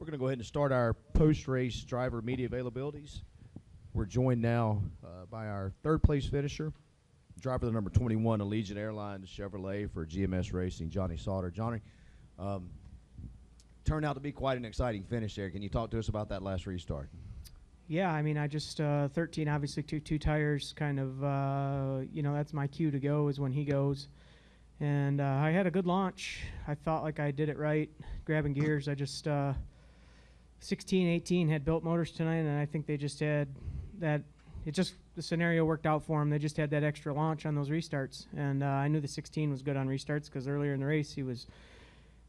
We're going to go ahead and start our post-race driver media availabilities. We're joined now by our third-place finisher, driver the number 21 Allegiant Airlines Chevrolet for GMS Racing, Johnny Sauter. Johnny, turned out to be quite an exciting finish there. Can you talk to us about that last restart? Yeah, I mean, I just 13 obviously two tires, kind of that's my cue to go is when he goes. And I had a good launch. I felt like I did it right, grabbing gears. I just 16, 18 had built motors tonight, and I think they just had that. The scenario worked out for them. They just had that extra launch on those restarts, and I knew the 16 was good on restarts because earlier in the race he was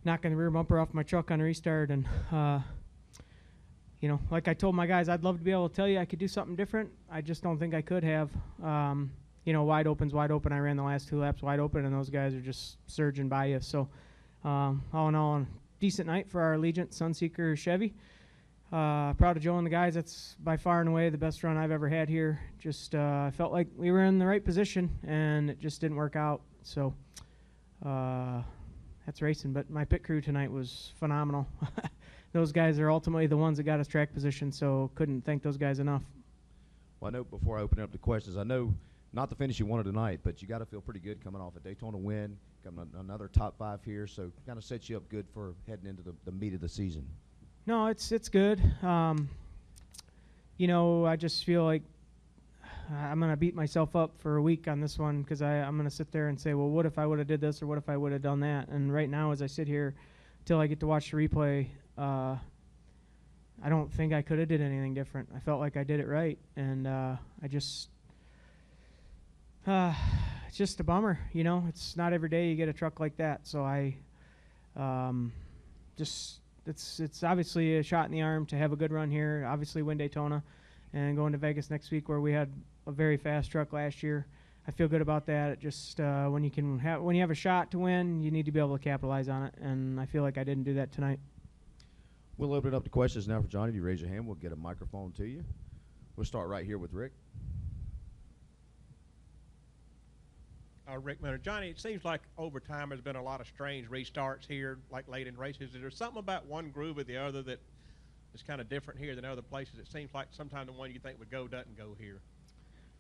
knocking the rear bumper off my truck on restart. And like I told my guys, I'd love to be able to tell you I could do something different. I just don't think I could have. Wide open's wide open. I ran the last 2 laps wide open, and those guys are just surging by you. So all in all, a decent night for our Allegiant Sunseeker Chevy. Proud of Joe and the guys. That's by far and away the best run I've ever had here. Just felt like we were in the right position, and it just didn't work out. So that's racing. But my pit crew tonight was phenomenal. Those guys are ultimately the ones that got us track position, so couldn't thank those guys enough. Well, I know before I open up the questions, I know not the finish you wanted tonight, but you got to feel pretty good coming off a Daytona win, coming another top 5 here, so kind of sets you up good for heading into the meat of the season. No, it's good. I just feel like I'm going to beat myself up for a week on this one because I'm going to sit there and say, well, what if I would have did this or what if I would have done that? And right now as I sit here till I get to watch the replay, I don't think I could have did anything different. I felt like I did it right, and it's just a bummer. It's not every day you get a truck like that. So it's obviously a shot in the arm to have a good run here, obviously win Daytona, and going to Vegas next week where we had a very fast truck last year. I feel good about that. It just when you have a shot to win, you need to be able to capitalize on it, and I feel like I didn't do that tonight. We'll open it up to questions now for Johnny. If you raise your hand, we'll get a microphone to you. We'll start right here with Rick. Rick Miller. Johnny, it seems like over time there's been a lot of strange restarts here, like late in races. Is there something about one groove or the other that is kind of different here than other places? It seems like sometimes the one you think would go doesn't go here.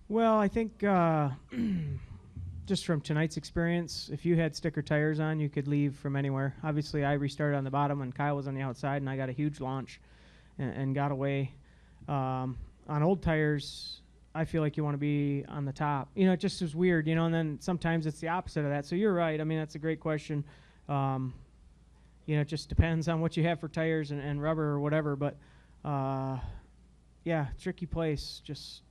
Well, I think just from tonight's experience, if you had sticker tires on, you could leave from anywhere. Obviously, I restarted on the bottom, and Kyle was on the outside, and I got a huge launch and got away. On old tires, I feel like you want to be on the top. It just is weird, and then sometimes it's the opposite of that. So you're right. I mean, that's a great question. It just depends on what you have for tires and rubber or whatever. But, yeah, tricky place. Just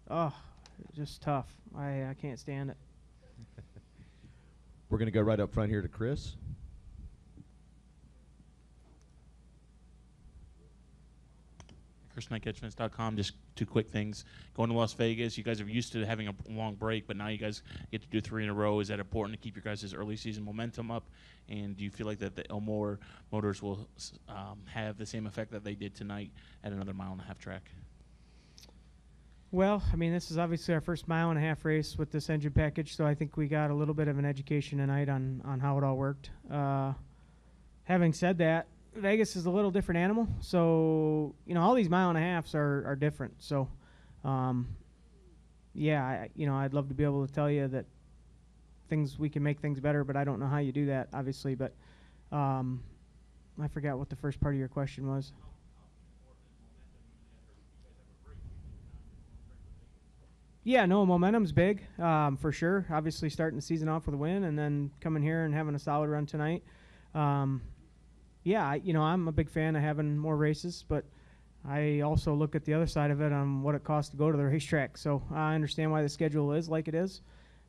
tough. I can't stand it. We're going to go right up front here to Chris. ChrisKnightCatchments.com. Just 2 quick things. Going to Las Vegas, you guys are used to having a long break, but now you guys get to do 3 in a row. Is that important to keep your guys' early season momentum up? And do you feel like that the Elmore motors will have the same effect that they did tonight at another 1.5 mile track? Well, I mean, this is obviously our first 1.5 mile race with this engine package, so I think we got a little bit of an education tonight on how it all worked. Having said that, Vegas is a little different animal, so all these 1.5 miles are different. So, yeah, I'd love to be able to tell you that we can make things better, but I don't know how you do that, obviously. But I forgot what the first part of your question was. Yeah, no, momentum's big for sure. Obviously, starting the season off with a win, and then coming here and having a solid run tonight. Yeah, I'm a big fan of having more races, but I also look at the other side of it on what it costs to go to the racetrack. So I understand why the schedule is like it is,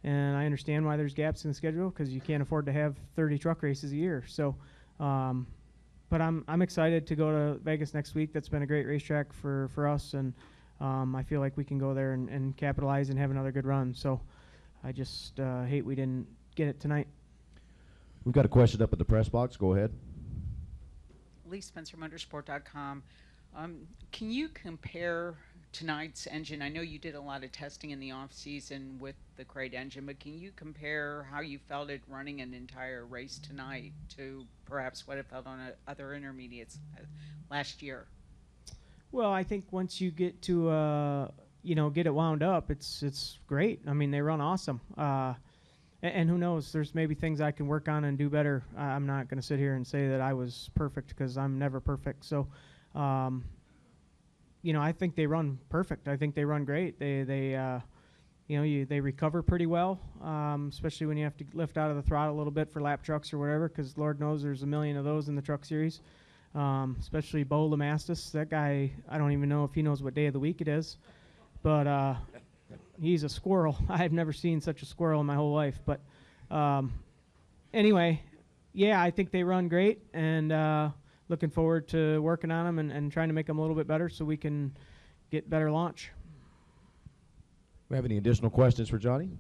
and I understand why there's gaps in the schedule because you can't afford to have 30 truck races a year. So, but I'm excited to go to Vegas next week. That's been a great racetrack for us, and I feel like we can go there and capitalize and have another good run. So I just hate we didn't get it tonight. We've got a question up at the press box. Go ahead. LeeSpencerMotorsport.com. Can you compare tonight's engine? I know you did a lot of testing in the off season with the great engine, but can you compare how you felt it running an entire race tonight to perhaps what it felt on other intermediates last year? Well, I think once you get to get it wound up, it's great. I mean, they run awesome. And who knows? There's maybe things I can work on and do better. I'm not going to sit here and say that I was perfect because I'm never perfect. So, I think they run perfect. I think they run great. They recover pretty well, especially when you have to lift out of the throttle a little bit for lap trucks or whatever, because Lord knows there's a million of those in the truck series. Especially Bo Lamastis. That guy, I don't even know if he knows what day of the week it is, but he's a squirrel. I've never seen such a squirrel in my whole life. But anyway, yeah, I think they run great, and looking forward to working on them and trying to make them a little bit better so we can get better launch. We have any additional questions for Johnny?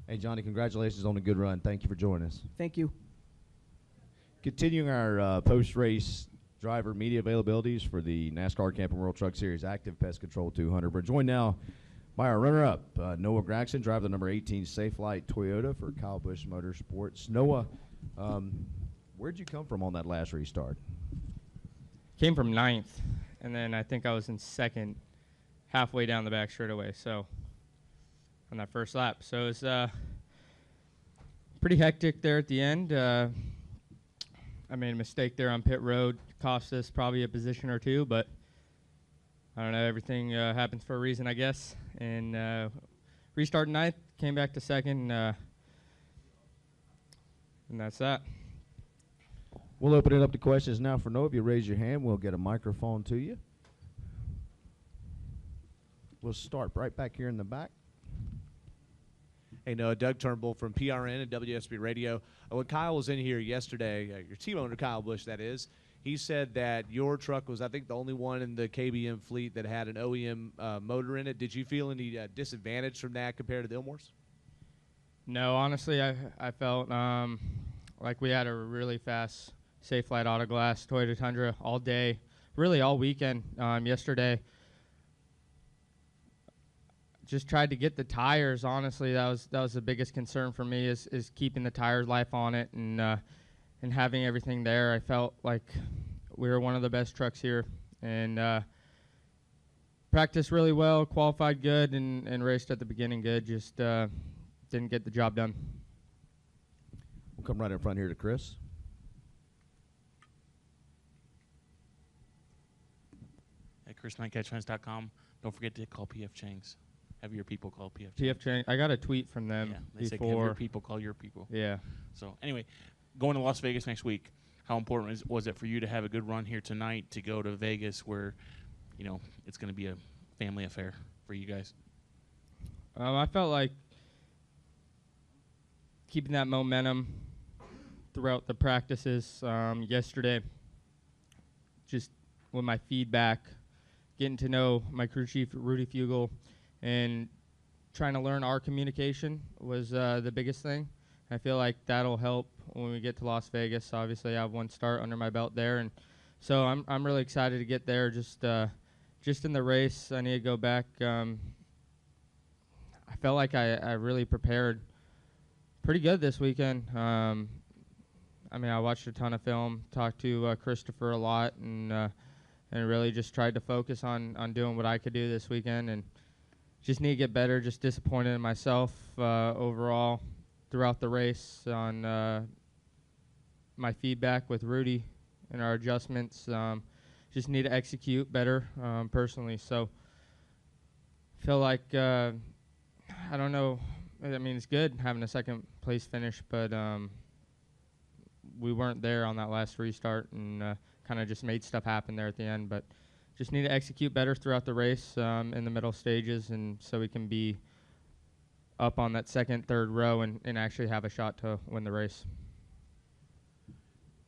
Hey, Johnny, congratulations on a good run. Thank you for joining us. Thank you. Continuing our post-race driver media availabilities for the NASCAR Camping World Truck Series Active Pest Control 200. We're joined now by our runner-up, Noah Gragson, driver the number 18 Safelite Toyota for Kyle Busch Motorsports. Noah, where'd you come from on that last restart? Came from 9th, and then I think I was in 2nd halfway down the back straightaway, so on that first lap. So it was pretty hectic there at the end. I made a mistake there on pit road, cost us probably a position or two, but I don't know, everything happens for a reason, I guess. And restarted 9th, came back to 2nd, and that's that. We'll open it up to questions now for Noah. If you raise your hand, we'll get a microphone to you. We'll start right back here in the back. Hey, Noah, Doug Turnbull from PRN and WSB Radio. When Kyle was in here yesterday, your team owner, Kyle Busch, that is, he said that your truck was, I think, the only one in the KBM fleet that had an OEM motor in it. Did you feel any disadvantage from that compared to the Ilmores? No, honestly, I felt like we had a really fast Safelite Autoglass Toyota Tundra all day, really all weekend. Yesterday, just tried to get the tires. Honestly, that was the biggest concern for me is keeping the tires life on it and having everything there. I felt like we were one of the best trucks here, and practiced really well, qualified good, and raced at the beginning good. Just didn't get the job done. We'll come right in front here to Chris. At Chris9catchfans.com. Don't forget to call PF Chang's. Have your people call PF PF Chang. I got a tweet from them Yeah, they say have before. your people call your people. Yeah. So anyway, going to Las Vegas next week, how important was it for you to have a good run here tonight to go to Vegas where, it's going to be a family affair for you guys? I felt like keeping that momentum throughout the practices yesterday, just with my feedback, getting to know my crew chief, Rudy Fugel, and trying to learn our communication was the biggest thing. I feel like that'll help when we get to Las Vegas. Obviously, I have one start under my belt there, and so I'm really excited to get there. Just in the race, I need to go back. I felt like I really prepared pretty good this weekend. I watched a ton of film, talked to Christopher a lot, and really just tried to focus on doing what I could do this weekend, and just need to get better. Just disappointed in myself overall throughout the race on my feedback with Rudy and our adjustments. Just need to execute better personally. So feel like, I don't know, it's good having a second place finish, but we weren't there on that last restart and kind of just made stuff happen there at the end. But just need to execute better throughout the race in the middle stages, and so we can be up on that second, third row and actually have a shot to win the race.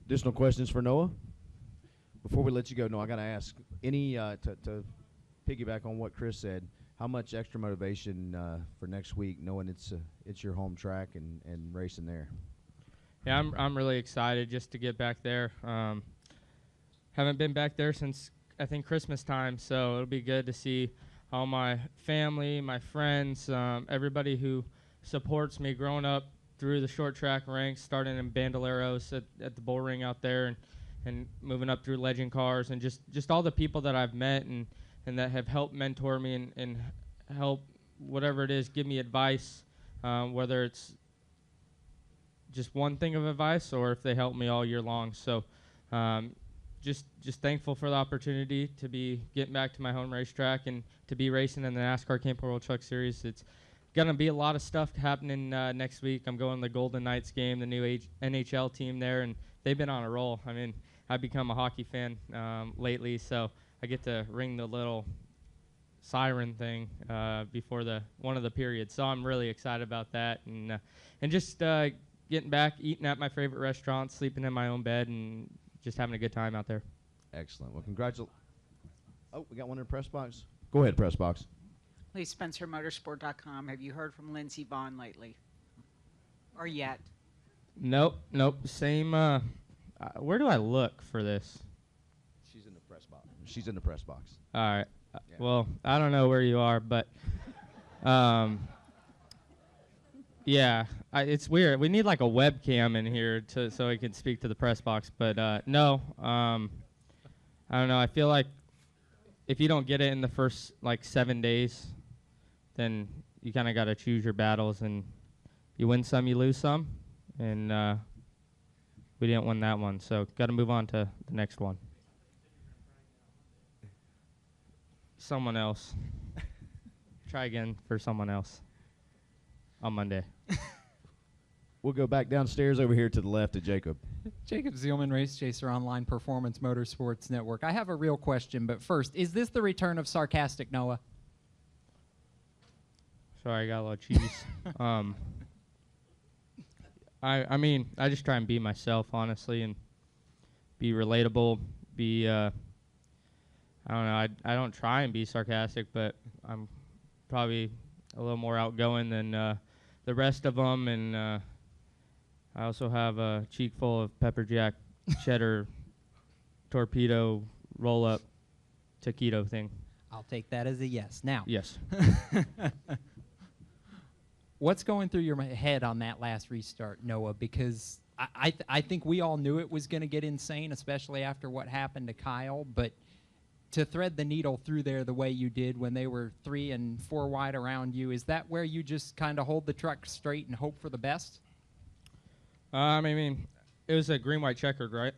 Additional questions for Noah? Before we let you go, Noah, I got to ask, to piggyback on what Chris said, how much extra motivation for next week, knowing it's your home track and racing there? Yeah, I'm really excited just to get back there. Haven't been back there since I think Christmas time, so it'll be good to see all my family, my friends, everybody who supports me growing up through the short track ranks, starting in Bandoleros at the bull ring out there, and moving up through legend cars, and just all the people that I've met and that have helped mentor me and help, whatever it is, give me advice, whether it's just one thing of advice or if they help me all year long. So just thankful for the opportunity to be getting back to my home racetrack and to be racing in the NASCAR Camping World Truck Series. It's going to be a lot of stuff happening next week. I'm going to the Golden Knights game, the new NHL team there, and they've been on a roll. I mean, I've become a hockey fan lately, so I get to ring the little siren thing before one of the periods. So I'm really excited about that, and just getting back, eating at my favorite restaurant, sleeping in my own bed, and just having a good time out there. Excellent. Well, congratulations. Oh, we got one in the press box. Go ahead, press box. Lee Spencer, Motorsport.com. Have you heard from Lindsey Vaughn lately? Or yet? Nope. Same. Where do I look for this? She's in the press box. She's in the press box. All right. Yeah. Well, I don't know where you are, but yeah, it's weird. We need like a webcam in here so I can speak to the press box. But no, I don't know. I feel like if you don't get it in the first like 7 days, then you kind of got to choose your battles, and you win some, you lose some, and we didn't win that one, so got to move on to the next one. Someone else. Try again for someone else on Monday. We'll go back downstairs over here to the left to Jacob. Jacob Zielman, Race Chaser Online Performance Motorsports Network. I have a real question, but first, is this the return of sarcastic Noah? Sorry, I got a little cheese. I mean, I just try and be myself, honestly, and be relatable, be, I don't know, I don't try and be sarcastic, but I'm probably a little more outgoing than the rest of them, and I also have a cheek full of pepper jack cheddar torpedo roll-up taquito thing. I'll take that as a yes. Now, Yes. what's going through your head on that last restart, Noah? Because I think we all knew it was going to get insane, especially after what happened to Kyle, but to thread the needle through there the way you did when they were 3 and 4 wide around you, is that where you just kind of hold the truck straight and hope for the best? I mean, it was a green-white checkered, right?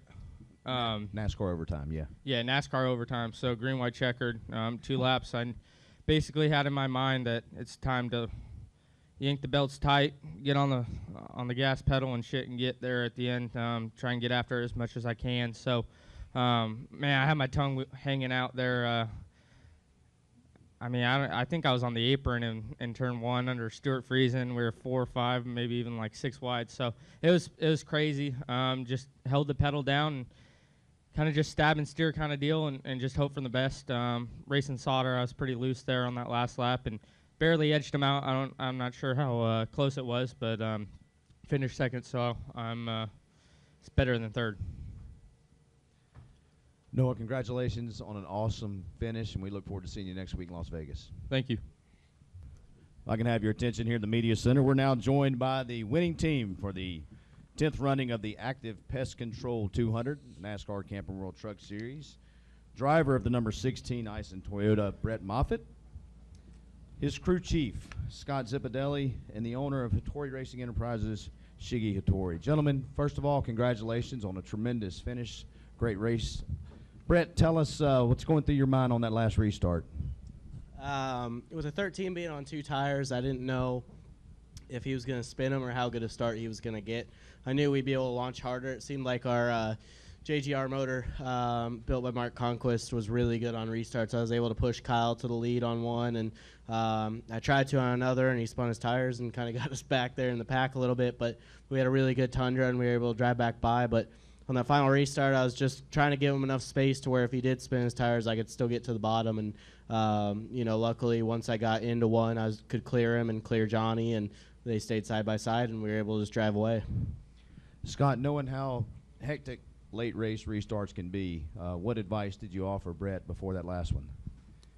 NASCAR overtime, yeah. Yeah, NASCAR overtime. So green-white checkered, 2 laps. I basically had in my mind that it's time to yank the belts tight, get on the gas pedal and shit, and get there at the end. Try and get after it as much as I can. So, man, I had my tongue hanging out there. I mean, I think I was on the apron in turn 1 under Stuart Friesen. We were 4 or 5, maybe even like 6 wide. So it was crazy. Just held the pedal down and kind of just stab and steer kind of deal, and just hope for the best. Racing Sauter, I was pretty loose there on that last lap and barely edged him out. I'm not sure how close it was, but finished second. So it's better than third. Noah, congratulations on an awesome finish, and we look forward to seeing you next week in Las Vegas. Thank you. If I can have your attention here at the Media Center. We're now joined by the winning team for the 10th running of the Active Pest Control 200 NASCAR Camping World Truck Series. Driver of the number 16 AISIN Toyota, Brett Moffitt. His crew chief, Scott Zipadelli, and the owner of Hattori Racing Enterprises, Shigeaki Hattori. Gentlemen, first of all, congratulations on a tremendous finish. Great race. Brett, tell us what's going through your mind on that last restart. It was a 13 being on 2 tires. I didn't know if he was going to spin them or how good a start he was going to get. I knew we'd be able to launch harder. It seemed like our JGR motor built by Mark Conquest was really good on restarts. I was able to push Kyle to the lead on one, and I tried to on another, and he spun his tires and kind of got us back there in the pack a little bit. But we had a really good Tundra, and we were able to drive back by. But on that final restart, I was just trying to give him enough space to where if he did spin his tires, I could still get to the bottom. And, luckily, once I got into one, I could clear him and clear Johnny, and they stayed side by side, and we were able to just drive away. Scott, knowing how hectic late race restarts can be. What advice did you offer Brett before that last one?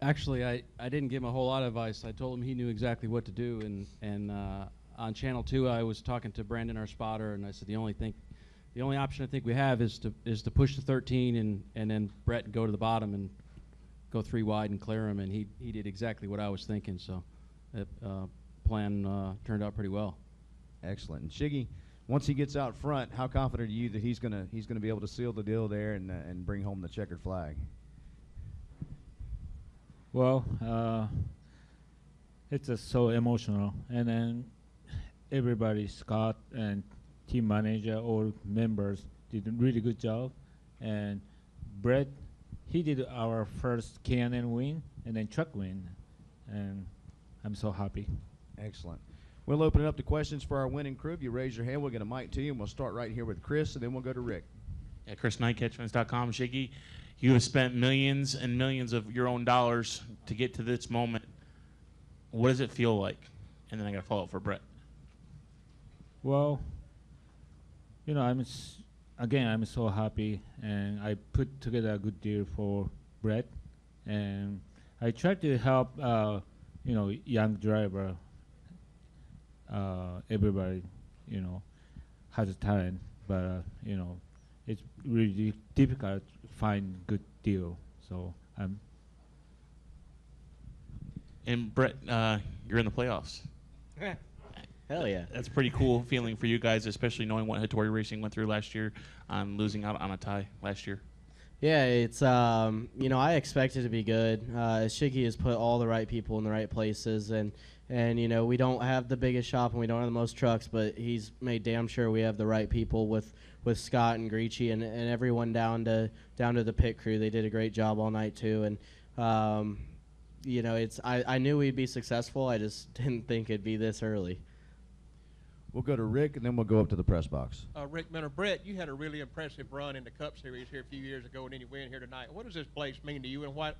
Actually, I didn't give him a whole lot of advice. I told him he knew exactly what to do. And on Channel 2, I was talking to Brandon, our spotter, and I said the only option I think we have is to push the 13 and then Brett go to the bottom and go 3 wide and clear him. And he did exactly what I was thinking. So that plan turned out pretty well. Excellent. And Shiggy, once he gets out front, how confident are you that he's gonna be able to seal the deal there and bring home the checkered flag? Well, it's just so emotional, and then everybody, Scott and team manager, all members did a really good job, and Brett, he did our first K&N win and then truck win, and I'm so happy. Excellent. We'll open it up to questions for our winning crew. If you raise your hand, we'll get a mic to you, and we'll start right here with Chris, and then we'll go to Rick. Yeah, Chris Knight, catchfence.com. Shiggy, you have spent millions and millions of your own dollars to get to this moment. What does it feel like? And then I got to follow up for Brett. Well, you know, I'm so happy, and I put together a good deal for Brett, and I tried to help, young driver. Everybody, has a talent, but it's really difficult to find good deal. So And Brett, you're in the playoffs. Hell yeah. That's a pretty cool feeling for you guys, especially knowing what Hattori Racing went through last year on losing out on a tie last year. Yeah, it's I expect it to be good. Shiggy has put all the right people in the right places, and we don't have the biggest shop and we don't have the most trucks, but he's made damn sure we have the right people with Scott and Gragson and everyone down to the pit crew. They did a great job all night too, and I knew we'd be successful. I just didn't think it'd be this early. We'll go to Rick, and then we'll go up to the press box. Rick Miller, Brett, you had a really impressive run in the Cup Series here a few years ago, and then you win here tonight. What does this place mean to you, and why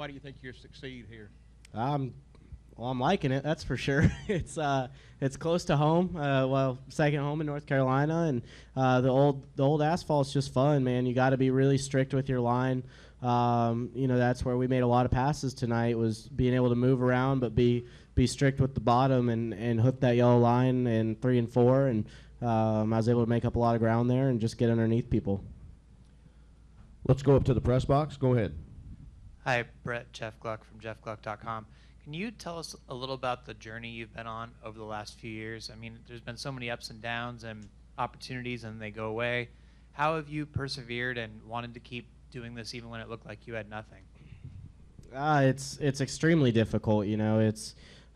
do you think you'll succeed here? Well, I'm liking it, that's for sure. It's close to home. Second home in North Carolina, and the old asphalt's just fun, man. You got to be really strict with your line. That's where we made a lot of passes tonight, was being able to move around, but be strict with the bottom and hook that yellow line in 3 and 4. And I was able to make up a lot of ground there and just get underneath people. Let's go up to the press box. Go ahead. Hi, Brett, Jeff Gluck from jeffgluck.com. Can you tell us a little about the journey you've been on over the last few years? I mean, there's been so many ups and downs and opportunities, and they go away. How have you persevered and wanted to keep doing this even when it looked like you had nothing? It's extremely difficult.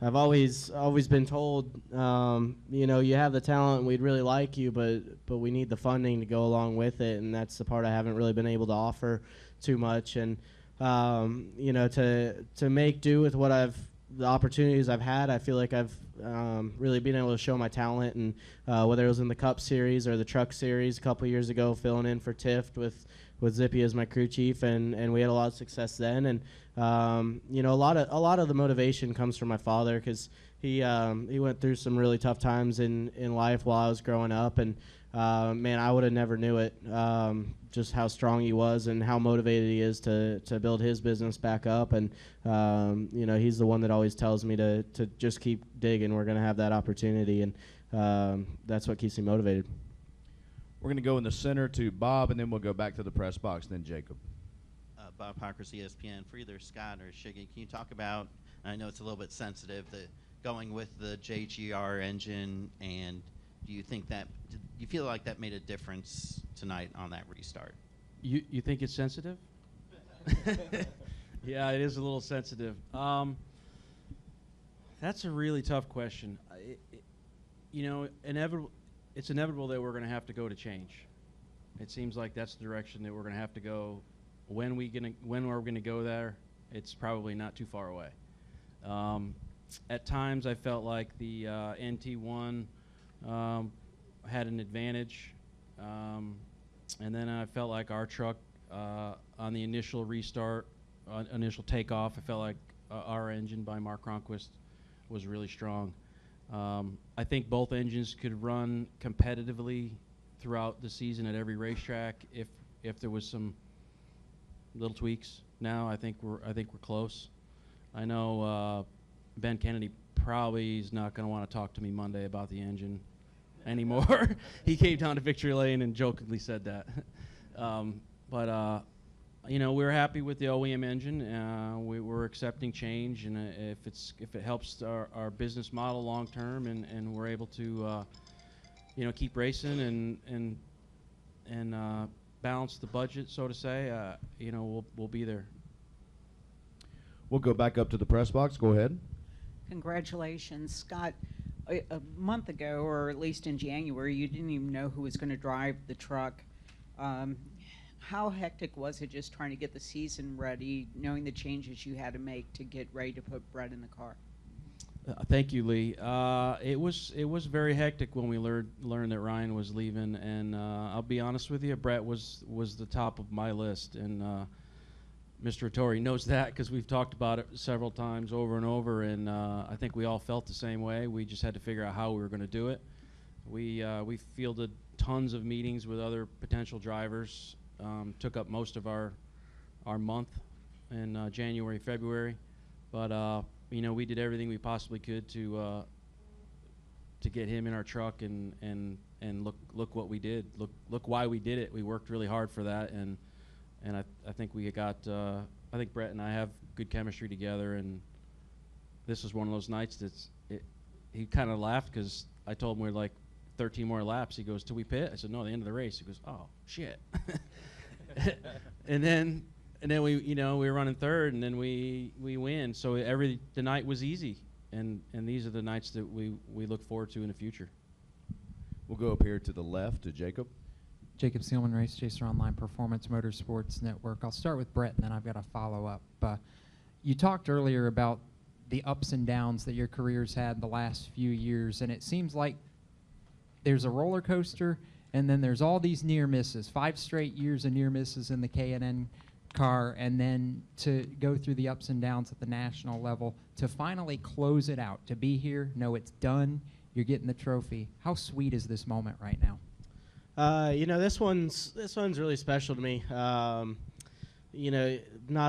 I've always been told, you have the talent and we'd really like you, but we need the funding to go along with it, and that's the part I haven't really been able to offer too much. And to make do with the opportunities I've had, I feel like I've really been able to show my talent, and whether it was in the Cup Series or the Truck Series a couple years ago, filling in for Tift with Zippy as my crew chief, and we had a lot of success then. And a lot of the motivation comes from my father, because he went through some really tough times in life while I was growing up, and man, I would have never knew it, just how strong he was and how motivated he is to build his business back up. And he's the one that always tells me to just keep digging. We're going to have that opportunity, and that's what keeps me motivated. We're going to go in the center to Bob, and then we'll go back to the press box, and then Jacob. Bob Parkers, ESPN. For either Scott or Shiggy, can you talk about, I know it's a little bit sensitive, going with the JGR engine, and do you feel like that made a difference tonight on that restart? You think it's sensitive? Yeah, it is a little sensitive. That's a really tough question. It's inevitable that we're going to have to go to change. It seems like that's the direction that we're going to have to go. When we're going to go there, it's probably not too far away. At times, I felt like the NT1 had an advantage, and then I felt like our truck on the initial restart, initial takeoff, I felt like our engine by Mark Cronquist was really strong. I think both engines could run competitively throughout the season at every racetrack if if there was some little tweaks. Now I think we're close. I know Ben Kennedy probably is not going to want to talk to me Monday about the engine anymore. He came down to Victory Lane and jokingly said that. But we're happy with the OEM engine. We're accepting change, and if it helps our business model long term, and we're able to keep racing and balance the budget, so to say, we'll be there. We'll go back up to the press box. Go ahead. Congratulations, Scott. A month ago, or at least in January, you didn't even know who was going to drive the truck. How hectic was it just trying to get the season ready, knowing the changes you had to make to get ready to put Brett in the car? Thank you, Lee. It was very hectic when we learned that Ryan was leaving, and I'll be honest with you, Brett was the top of my list, and Mr. Hattori knows that because we've talked about it several times over and over, and I think we all felt the same way. We just had to figure out how we were going to do it. We fielded tons of meetings with other potential drivers, took up most of our month in January, February, but we did everything we possibly could to get him in our truck, and look what we did. Look why we did it. We worked really hard for that, and I think we got. I think Brett and I have good chemistry together, and this was one of those nights he kind of laughed because I told him we're like 13 more laps. He goes, "Till we pit?" I said, "No, the end of the race." He goes, "Oh shit!" and then we were running third, and then we win. So the night was easy, and these are the nights that we look forward to in the future. We'll go up here to the left to Jacob. Jacob Seelman, Race Chaser Online Performance Motorsports Network. I'll start with Brett, and then I've got a follow-up. You talked earlier about the ups and downs that your career's had the last few years, and it seems like there's a roller coaster, and then there's all these near misses, 5 straight years of near misses in the K&N car, and then to go through the ups and downs at the national level, to finally close it out, to be here, know it's done, you're getting the trophy. How sweet is this moment right now? This one's really special to me. Not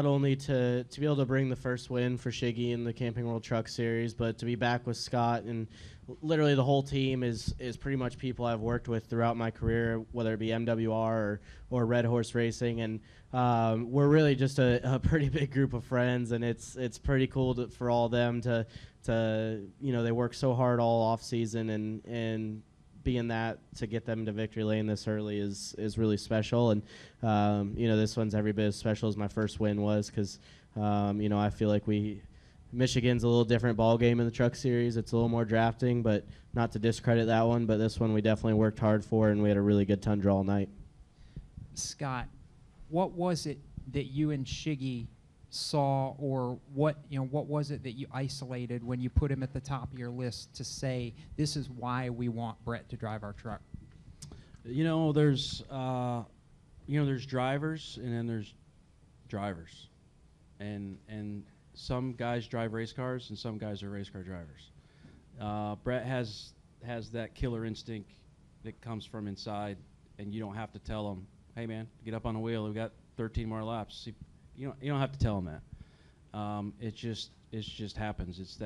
only to be able to bring the first win for Shiggy in the Camping World Truck Series, but to be back with Scott, and literally the whole team is pretty much people I've worked with throughout my career, whether it be MWR or Red Horse Racing, and we're really just a pretty big group of friends, and it's pretty cool for all of them to they work so hard all off season, and being that to get them to victory lane this early is really special, and this one's every bit as special as my first win was, because I feel like Michigan's a little different ball game in the Truck Series. It's a little more drafting, but not to discredit that one, but this one we definitely worked hard for, and we had a really good tundra all night. Scott, what was it that you and Shiggy saw, or what was it that you isolated when you put him at the top of your list to say this is why we want Brett to drive our truck? There's drivers, and then there's drivers, and some guys drive race cars and some guys are race car drivers. Brett has that killer instinct that comes from inside, and you don't have to tell him, "Hey man, get up on the wheel, we've got 13 more laps." You don't have to tell them that. It just happens. It's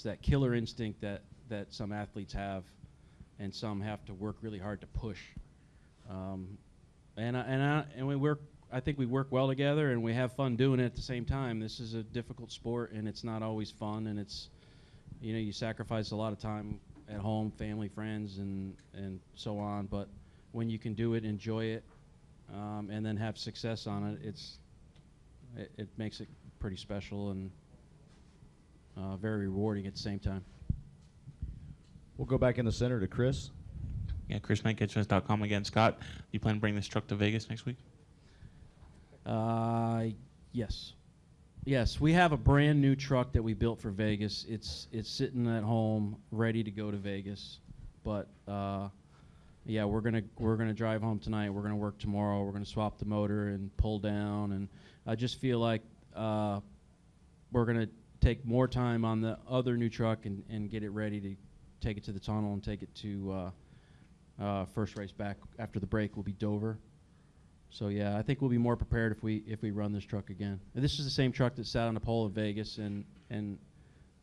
that killer instinct that some athletes have, and some have to work really hard to push. And we work. I think we work well together, and we have fun doing it at the same time. This is a difficult sport, and it's not always fun, and it's you sacrifice a lot of time at home, family, friends, and so on. But when you can do it, enjoy it, and then have success on it, it makes it pretty special and very rewarding at the same time. We'll go back in the center to Chris. Yeah, ChrisKnightKitchens.com again. Scott, you plan to bring this truck to Vegas next week? Yes, we have a brand new truck that we built for Vegas. It's sitting at home, ready to go to Vegas. But we're gonna drive home tonight. We're gonna work tomorrow. We're gonna swap the motor and pull down, and I just feel like we're gonna take more time on the other new truck and get it ready to take it to the tunnel and take it to first race back after the break will be Dover. So yeah, I think we'll be more prepared if we run this truck again. And this is the same truck that sat on the pole in Vegas and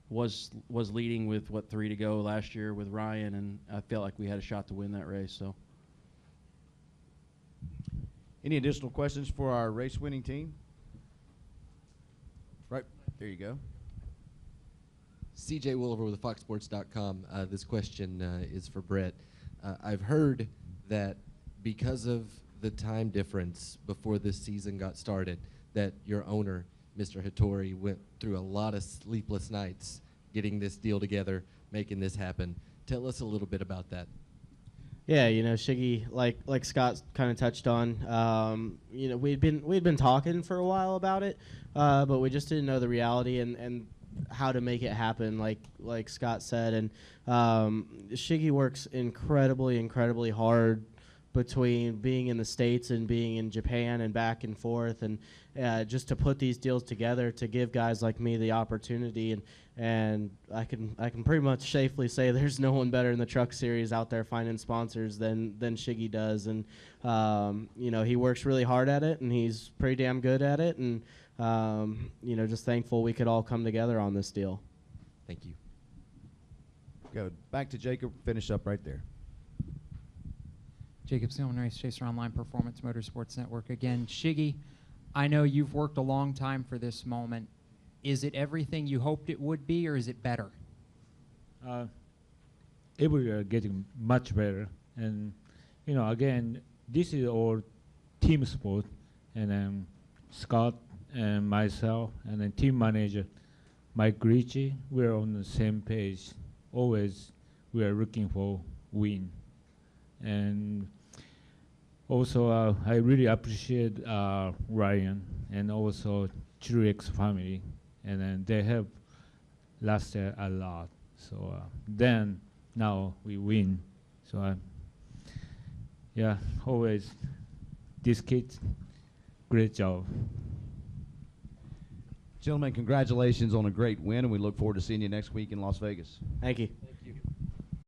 was leading with 3 to go last year with Ryan, and I felt like we had a shot to win that race. So. Any additional questions for our race-winning team? Right, there you go. CJ Williver with FoxSports.com. This question is for Brett. I've heard that because of the time difference before this season got started, that your owner, Mr. Hattori, went through a lot of sleepless nights getting this deal together, making this happen. Tell us a little bit about that. Yeah, Shiggy, like Scott kind of touched on, we'd been talking for a while about it, but we just didn't know the reality and how to make it happen, like Scott said. And Shiggy works incredibly hard between being in the States and being in Japan and back and forth, and just to put these deals together to give guys like me the opportunity. And I can pretty much safely say there's no one better in the truck series out there finding sponsors than Shiggy does. And he works really hard at it, and he's pretty damn good at it. And just thankful we could all come together on this deal. Thank you. Go back to Jacob. Finish up right there. Jacob Stillman, Race Chaser Online Performance Motorsports Network. Again, Shiggy, I know you've worked a long time for this moment. Is it everything you hoped it would be, or is it better? It will getting much better. And, again, this is all team sport. And Scott and myself and then team manager Mike Gricci, we're on the same page. Always we are looking for win. And also I really appreciate Ryan and also Truex family, and then they have lasted a lot. So then now we win. So always this kid, great job. Gentlemen, congratulations on a great win, and we look forward to seeing you next week in Las Vegas. Thank you. Thank you.